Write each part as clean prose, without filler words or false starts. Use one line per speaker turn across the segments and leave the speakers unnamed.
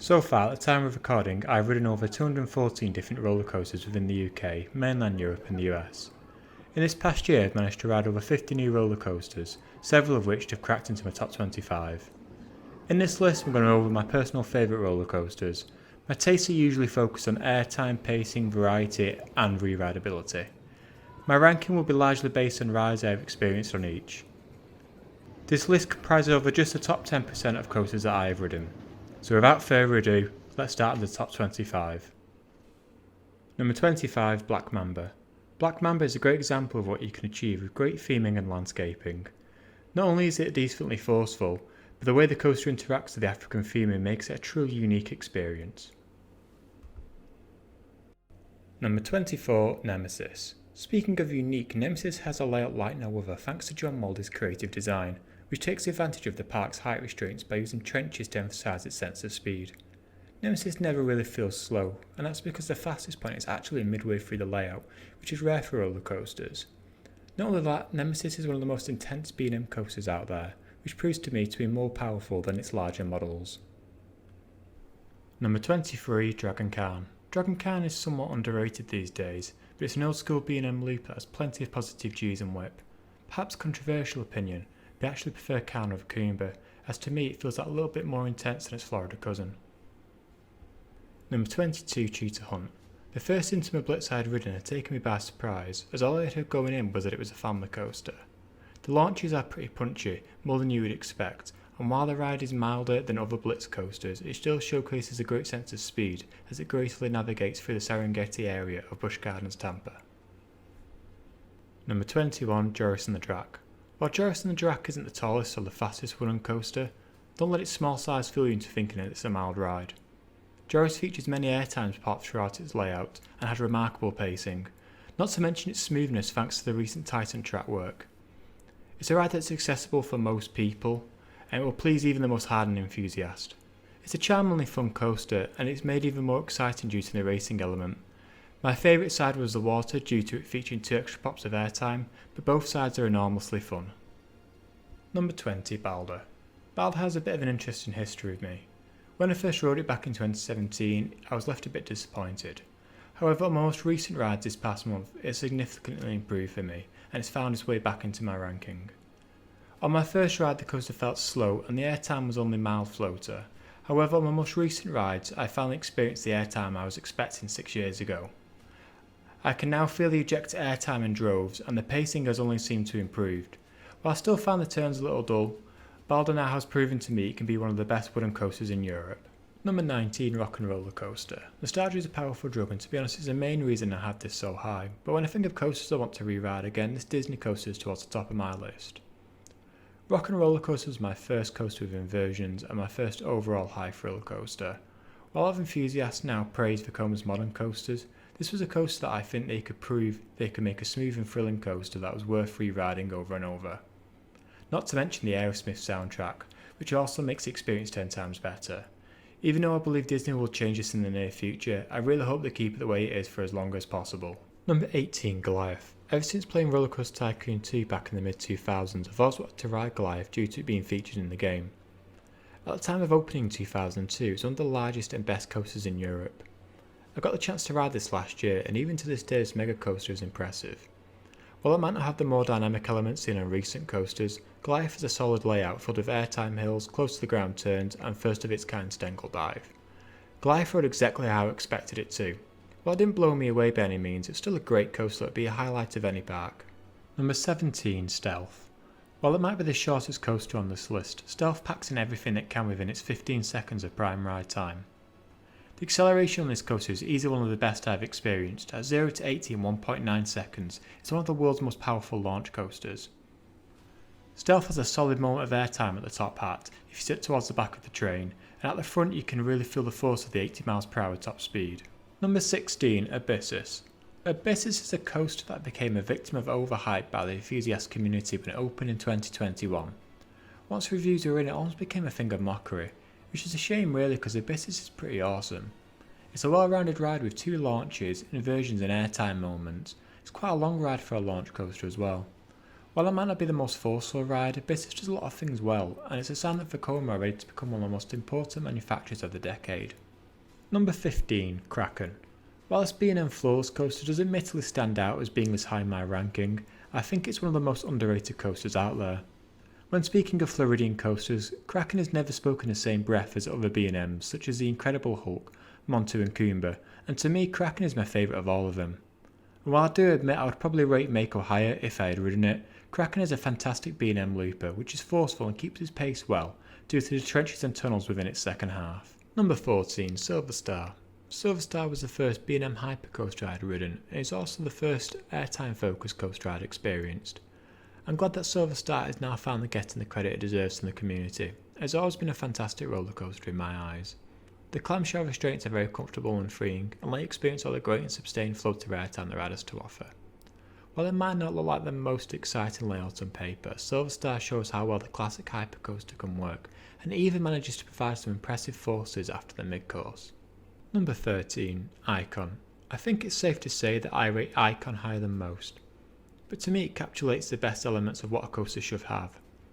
So far, at the time of recording, I've ridden over 214 different roller coasters within the UK, mainland Europe and the US. In this past year, I've managed to ride over 50 new roller coasters, several of which have cracked into my top 25. In this list, I'm going to go over my personal favourite roller coasters. My tastes are usually focused on airtime, pacing, variety and re-rideability. My ranking will be largely based on rides I have experienced on each. This list comprises over just the top 10% of coasters that I have ridden. So without further ado, let's start with the top 25. Number 25, Black Mamba. Black Mamba is a great example of what you can achieve with great theming and landscaping. Not only is it decently forceful, but the way the coaster interacts with the African theming makes it a truly unique experience. Number 24, Nemesis. Speaking of unique, Nemesis has a layout like no other thanks to John Mouldy's creative design, which takes advantage of the park's height restraints by using trenches to emphasise its sense of speed. Nemesis never really feels slow, and that's because the fastest point is actually midway through the layout, which is rare for roller coasters. Not only that, Nemesis is one of the most intense B&M coasters out there, which proves to me to be more powerful than its larger models. Number 23, Dragon Khan. Dragon Khan is somewhat underrated these days, but it's an old school B&M loop that has plenty of positive G's and whip. Perhaps a controversial opinion, but I actually prefer Khan over Kumba, as to me it feels that a little bit more intense than its Florida cousin. Number 22, Cheetah Hunt. The first Intima Blitz I had ridden had taken me by surprise, as all I had heard going in was that it was a family coaster. The launches are pretty punchy, more than you would expect, and while the ride is milder than other Blitz coasters, it still showcases a great sense of speed as it gracefully navigates through the Serengeti area of Busch Gardens, Tampa. Number 21, Joris and the Drac. While Joris and the Drac isn't the tallest or the fastest wooden coaster, don't let its small size fool you into thinking that it's a mild ride. Joris features many airtime spots throughout its layout and has remarkable pacing, not to mention its smoothness thanks to the recent Titan track work. It's a ride that's accessible for most people, and it will please even the most hardened enthusiast. It's a charmingly fun coaster, and it's made even more exciting due to the racing element. My favourite side was the water due to it featuring 2 extra pops of airtime, but both sides are enormously fun. Number 20, Balder. Balder has a bit of an interesting history with me. When I first rode it back in 2017, I was left a bit disappointed. However, on my most recent rides this past month, it significantly improved for me, and it's found its way back into my ranking. On my first ride the coaster felt slow and the airtime was only mild floater. However, on my most recent rides, I finally experienced the airtime I was expecting 6 years ago. I can now feel the ejector airtime in droves, and the pacing has only seemed to improve. While I still found the turns a little dull, Balder now has proven to me it can be one of the best wooden coasters in Europe. Number 19, Rock and Roller Coaster. Nostalgia is a powerful drug, and to be honest, it's the main reason I had this so high. But when I think of coasters I want to re-ride again, this Disney coaster is towards the top of my list. Rock and Roller Coaster was my first coaster with inversions and my first overall high thrill coaster. While other enthusiasts now praise Vekoma's modern coasters, this was a coaster that I think they could prove they could make a smooth and thrilling coaster that was worth re-riding over and over. Not to mention the Aerosmith soundtrack, which also makes the experience 10 times better. Even though I believe Disney will change this in the near future, I really hope they keep it the way it is for as long as possible. Number 18, Goliath. Ever since playing Roller Coaster Tycoon 2 back in the mid-2000s, I've always wanted to ride Goliath due to it being featured in the game. At the time of opening in 2002, it's one of the largest and best coasters in Europe. I got the chance to ride this last year, and even to this day this mega coaster is impressive. While it might not have the more dynamic elements seen on recent coasters, Goliath has a solid layout filled with airtime hills, close to the ground turns, and first of its kind Stenkel dive. Goliath rode exactly how I expected it to. While it didn't blow me away by any means, it's still a great coaster that would be a highlight of any park. Number 17, Stealth. While it might be the shortest coaster on this list, Stealth packs in everything it can within its 15 seconds of prime ride time. The acceleration on this coaster is easily one of the best I've experienced. At 0 to 80 in 1.9 seconds, it's one of the world's most powerful launch coasters. Stealth has a solid moment of airtime at the top hat if you sit towards the back of the train, and at the front you can really feel the force of the 80 mph top speed. Number 16, Abyssus. Abyssus is a coaster that became a victim of overhype by the enthusiast community when it opened in 2021. Once reviews were in, it almost became a thing of mockery, which is a shame really because Abyssus is pretty awesome. It's a well-rounded ride with 2 launches, inversions and airtime moments. It's quite a long ride for a launch coaster as well. While it might not be the most forceful ride, British does a lot of things well, and it's a sign that Vekoma are ready to become one of the most important manufacturers of the decade. Number 15, Kraken. While this B&M floorless coaster does admittedly stand out as being this high in my ranking, I think it's one of the most underrated coasters out there. When speaking of Floridian coasters, Kraken is never spoken in the same breath as other B&Ms such as the Incredible Hulk, Montu and Kumba, and to me Kraken is my favourite of all of them. And while I do admit I would probably rate Mako higher if I had ridden it, Kraken is a fantastic B&M looper which is forceful and keeps its pace well due to the trenches and tunnels within its second half. Number 14, Silver Star. Silver Star was the first B&M hypercoaster I'd ridden, and it's also the first airtime focused coaster I'd experienced. I'm glad that Silver Star is now finally getting the credit it deserves from the community. It's always been a fantastic roller coaster in my eyes. The clamshell restraints are very comfortable and freeing, and let you experience all the great and sustained flow to airtime the ride has to offer. While it might not look like the most exciting layout on paper, Silver Star shows how well the classic hypercoaster can work, and it even manages to provide some impressive forces after the mid-course. Number 13, Icon. I think it's safe to say that I rate Icon higher than most, but to me it encapsulates the best elements of what a coaster should have.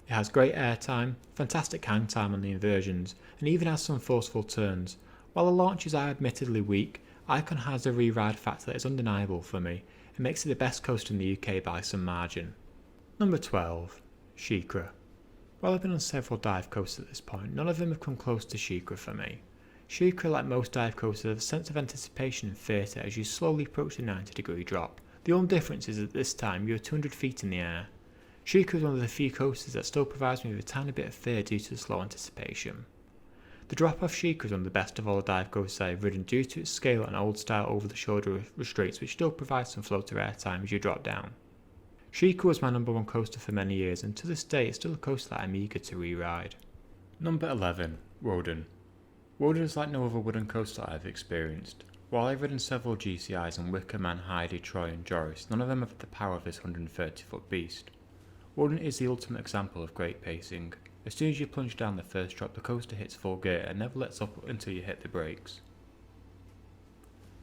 It has great airtime, fantastic hang time on the inversions, and even has some forceful turns. While the launches are admittedly weak, Icon has a re-ride factor that is undeniable for me, and makes it the best coaster in the UK by some margin. Number 12, SheiKra. While I've been on several dive coasters at this point, none of them have come close to SheiKra for me. SheiKra, like most dive coasters, have a sense of anticipation and theatre as you slowly approach the 90-degree drop. The only difference is that this time you are 200 feet in the air. SheiKra is one of the few coasters that still provides me with a tiny bit of fear due to the slow anticipation. The drop off SheiKra is one of the best of all the dive coasters I have ridden due to its scale and old style over the shoulder restraints which still provide some flow to airtime as you drop down. SheiKra was my number one coaster for many years, and to this day it's still a coaster that I'm eager to re-ride. Number 11, Woden. Woden is like no other wooden coaster I have experienced. While I've ridden several GCIs on Wickerman, Heidi, Troy and Joris, none of them have the power of this 130-foot beast. Woden is the ultimate example of great pacing. As soon as you plunge down the first drop, the coaster hits full gear and never lets up until you hit the brakes.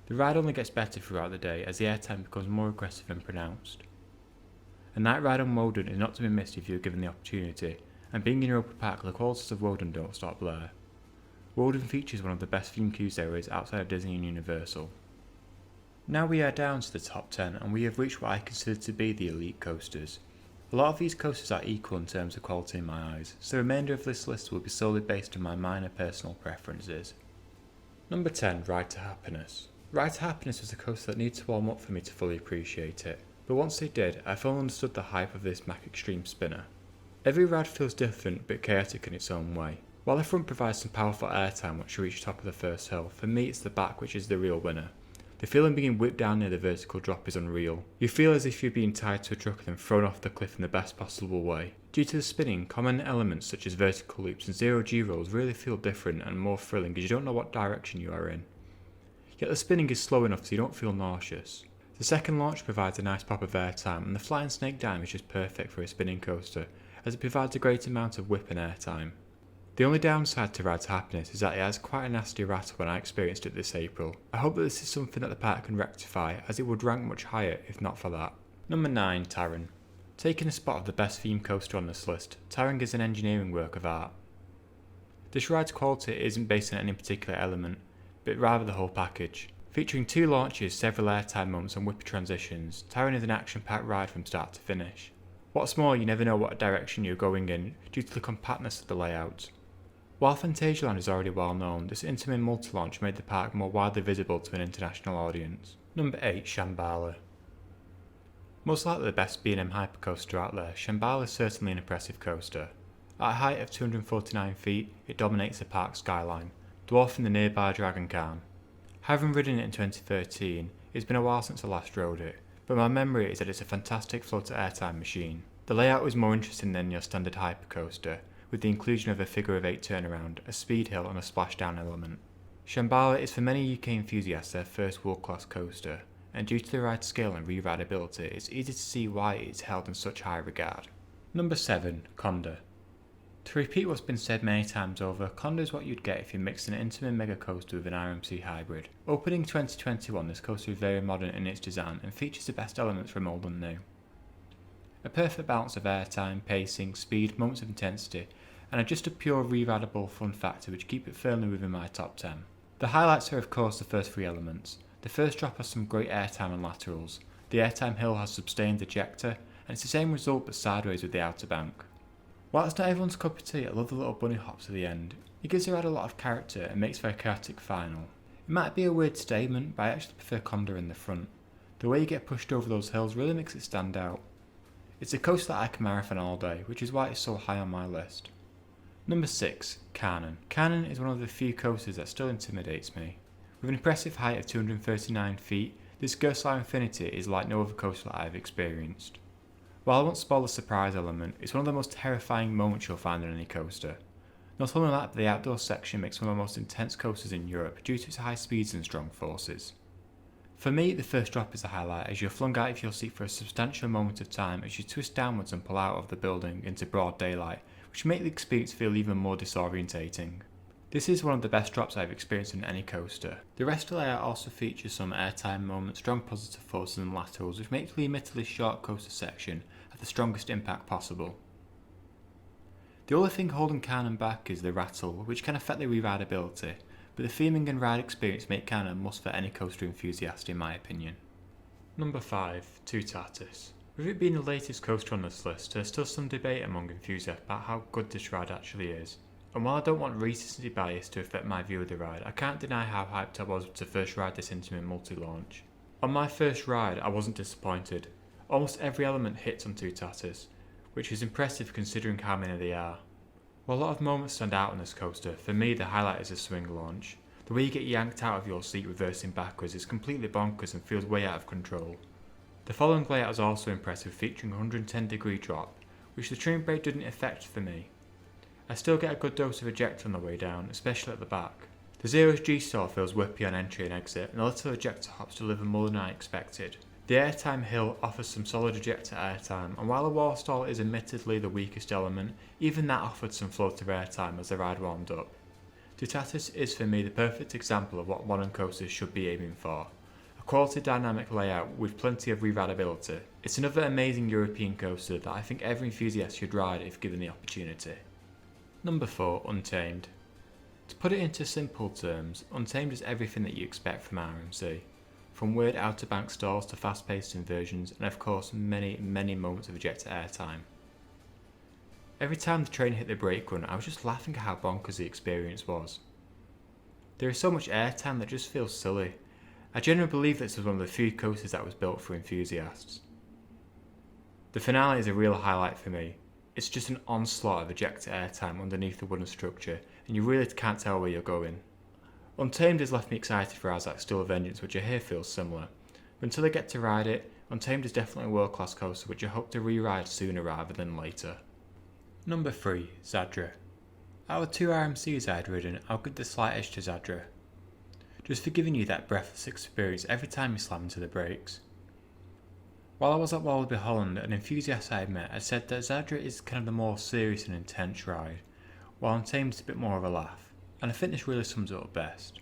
The ride only gets better throughout the day as the airtime becomes more aggressive and pronounced. A night ride on Woden is not to be missed if you are given the opportunity, and being in Europa Park, the qualities of Woden don't stop there. Woden features one of the best theme queues there is outside of Disney and Universal. Now we are down to the top 10 and we have reached what I consider to be the elite coasters. A lot of these coasters are equal in terms of quality in my eyes, so the remainder of this list will be solely based on my minor personal preferences. Number 10, Ride to Happiness. Ride to Happiness was a coaster that needed to warm up for me to fully appreciate it, but once it did, I fully understood the hype of this Mack Extreme spinner. Every ride feels different but chaotic in its own way. While the front provides some powerful airtime once you reach the top of the first hill, for me it's the back which is the real winner. The feeling being whipped down near the vertical drop is unreal. You feel as if you're being tied to a truck and then thrown off the cliff in the best possible way. Due to the spinning, common elements such as vertical loops and zero-G rolls really feel different and more thrilling as you don't know what direction you are in. Yet the spinning is slow enough so you don't feel nauseous. The second launch provides a nice pop of airtime, and the flying snake dime is just perfect for a spinning coaster as it provides a great amount of whip and airtime. The only downside to Ride to Happiness is that it has quite a nasty rattle when I experienced it this April. I hope that this is something that the park can rectify, as it would rank much higher if not for that. Number 9, Taron. Taking a spot of the best theme coaster on this list, Taron is an engineering work of art. This ride's quality isn't based on any particular element, but rather the whole package. Featuring 2 launches, several airtime moments and whippy transitions, Taron is an action-packed ride from start to finish. What's more, you never know what direction you're going in due to the compactness of the layout. While Phantasialand is already well known, this Intamin multi-launch made the park more widely visible to an international audience. Number 8, Shambhala. Most likely the best B&M hypercoaster out there, Shambhala is certainly an impressive coaster. At a height of 249 feet, it dominates the park skyline, dwarfing the nearby Dragon Khan. Having ridden it in 2013, it's been a while since I last rode it, but my memory is that it's a fantastic flow to airtime machine. The layout was more interesting than your standard hypercoaster, with the inclusion of a figure of 8 turnaround, a speed hill and a splashdown element. Shambhala is for many UK enthusiasts their first world-class coaster, and due to the ride's scale and re-rideability, it's easy to see why it's held in such high regard. Number 7, Conda. To repeat what's been said many times over, Conda is what you'd get if you mixed an Intamin mega coaster with an RMC hybrid. Opening 2021, this coaster is very modern in its design and features the best elements from old and new. A perfect balance of airtime, pacing, speed, moments of intensity, and just a pure re-rideable fun factor which keep it firmly within my top 10. The highlights are of course the first three elements. The first drop has some great airtime and laterals, the airtime hill has sustained ejector, and it's the same result but sideways with the outer bank. While it's not everyone's cup of tea, I love the little bunny hops at the end. It gives the ride a lot of character and makes for a chaotic final. It might be a weird statement, but I actually prefer Conda in the front. The way you get pushed over those hills really makes it stand out. It's a coaster that I can marathon all day, which is why it's so high on my list. Number 6. Cannon. Cannon is one of the few coasters that still intimidates me. With an impressive height of 239 feet, this Gerstlauer Infinity is like no other coaster that I have experienced. While I won't spoil the surprise element, it's one of the most terrifying moments you'll find on any coaster. Not only that, but the outdoor section makes one of the most intense coasters in Europe due to its high speeds and strong forces. For me, the first drop is the highlight as you're flung out of your seat for a substantial moment of time as you twist downwards and pull out of the building into broad daylight, which make the experience feel even more disorientating. This is one of the best drops I've experienced in any coaster. The rest of the layout also features some airtime moments, strong positive forces and laterals, which make the admittedly short coaster section have the strongest impact possible. The only thing holding Cannon back is the rattle, which can affect the re-rideability, but the theming and ride experience make Cannon a must for any coaster enthusiast in my opinion. Number 5. Toutatis. With it being the latest coaster on this list, there's still some debate among enthusiasts about how good this ride actually is. And while I don't want recency bias to affect my view of the ride, I can't deny how hyped I was to first ride this intimate multi-launch. On my first ride, I wasn't disappointed. Almost every element hits on Toutatis, which is impressive considering how many there are. While a lot of moments stand out on this coaster, for me the highlight is the swing launch. The way you get yanked out of your seat reversing backwards is completely bonkers and feels way out of control. The following layout is also impressive, featuring a 110-degree drop, which the trim brake didn't affect for me. I still get a good dose of ejector on the way down, especially at the back. The Zero's G-Store feels whippy on entry and exit, and the little ejector hops deliver more than I expected. The airtime hill offers some solid ejector airtime, and while the wall stall is admittedly the weakest element, even that offered some floater airtime as the ride warmed up. Toutatis is for me the perfect example of what modern coasters should be aiming for. A quality dynamic layout with plenty of re-rideability. It's another amazing European coaster that I think every enthusiast should ride if given the opportunity. Number 4. Untamed. To put it into simple terms, Untamed is everything that you expect from RMC. From weird outer bank stalls to fast-paced inversions, and of course many moments of ejector airtime. Every time the train hit the brake run, I was just laughing at how bonkers the experience was. There is so much airtime that just feels silly. I genuinely believe this was one of the few coasters that was built for enthusiasts. The finale is a real highlight for me. It's just an onslaught of ejector airtime underneath the wooden structure, and you really can't tell where you're going. Untamed has left me excited for rides like Still a Vengeance, which I hear feels similar. But until I get to ride it, Untamed is definitely a world-class coaster which I hope to re-ride sooner rather than later. Number 3. Zadra. Out of 2 RMCs I had ridden, I'll give the slight edge to Zadra. Just for giving you that breathless experience every time you slam into the brakes. While I was at Wallaby Holland, an enthusiast I had met had said that Zadra is kind of the more serious and intense ride, while Untamed is a bit more of a laugh, and I think this really sums it up best.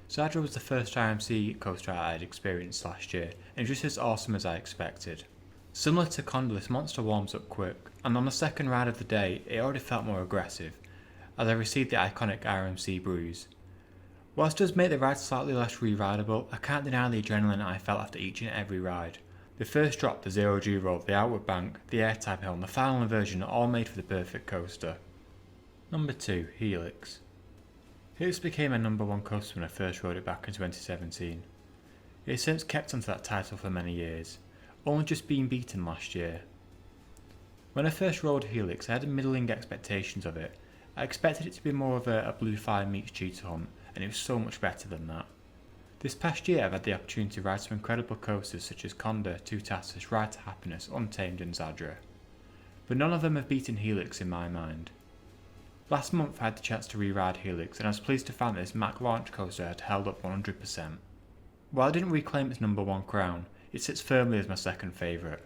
Zadra was the first RMC coaster I had experienced last year, and it was just as awesome as I expected. Similar to Conda, this monster warms up quick, and on the second ride of the day it already felt more aggressive, as I received the iconic RMC bruise. Whilst it does make the ride slightly less re-rideable, I can't deny the adrenaline I felt after each and every ride. The first drop, the Zero G roll, the outward bank, the airtime hill and the final inversion are all made for the perfect coaster. Number 2. Helix. Helix became my number 1 coaster when I first rode it back in 2017. It has since kept onto that title for many years, only just being beaten last year. When I first rode Helix I had middling expectations of it. I expected it to be more of a Blue Fire meets Cheetah Hunt, and it was so much better than that. This past year I've had the opportunity to ride some incredible coasters such as Conda, Toutatis, Ride to Happiness, Untamed and Zadra, but none of them have beaten Helix in my mind. Last month I had the chance to re-ride Helix and I was pleased to find that this Mack launch coaster had held up 100%. While I didn't reclaim its number 1 crown, it sits firmly as my second favourite.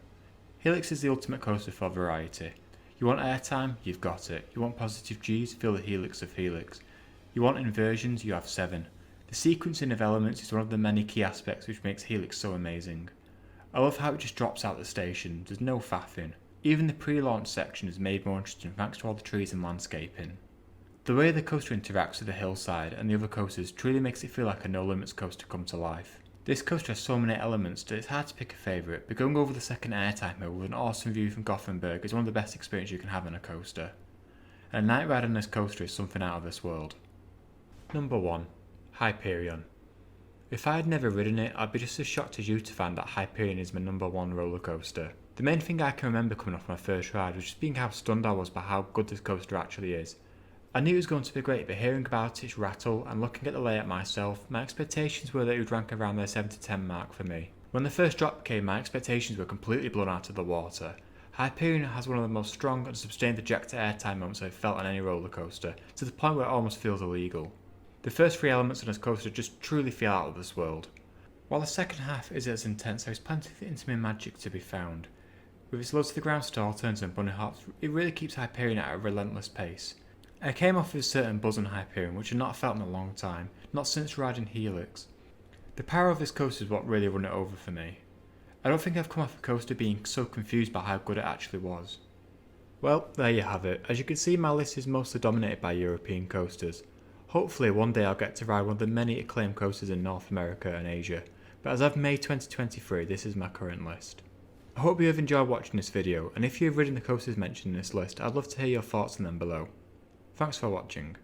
Helix is the ultimate coaster for variety. You want airtime? You've got it. You want positive Gs? Feel the Helix of Helix. You want inversions? You have 7. The sequencing of elements is one of the many key aspects which makes Helix so amazing. I love how it just drops out the station, there's no faffing. Even the pre-launch section is made more interesting thanks to all the trees and landscaping. The way the coaster interacts with the hillside and the other coasters truly makes it feel like a No Limits coaster come to life. This coaster has so many elements that it's hard to pick a favourite, but going over the second airtime hill with an awesome view from Gothenburg is one of the best experiences you can have on a coaster. And a night ride on this coaster is something out of this world. Number 1. Hyperion. If I had never ridden it, I'd be just as shocked as you to find that Hyperion is my number 1 roller coaster. The main thing I can remember coming off my first ride was just being how stunned I was by how good this coaster actually is. I knew it was going to be great, but hearing about its rattle and looking at the layout myself, my expectations were that it would rank around their 7 to 10 mark for me. When the first drop came, my expectations were completely blown out of the water. Hyperion has one of the most strong and sustained ejector airtime moments I've felt on any roller coaster, to the point where it almost feels illegal. The first 3 elements on this coaster just truly feel out of this world. While the second half is as intense, there is plenty of intimate magic to be found. With its low to the ground stall turns and bunny hops, it really keeps Hyperion at a relentless pace. I came off with a certain buzz on Hyperion which I've not felt in a long time, not since riding Helix. The power of this coaster is what really won it over for me. I don't think I've come off a coaster being so confused by how good it actually was. Well, there you have it. As you can see, my list is mostly dominated by European coasters. Hopefully one day I'll get to ride one of the many acclaimed coasters in North America and Asia, but as of May 2023 this is my current list. I hope you have enjoyed watching this video, and if you have ridden the coasters mentioned in this list, I'd love to hear your thoughts on them below. Thanks for watching.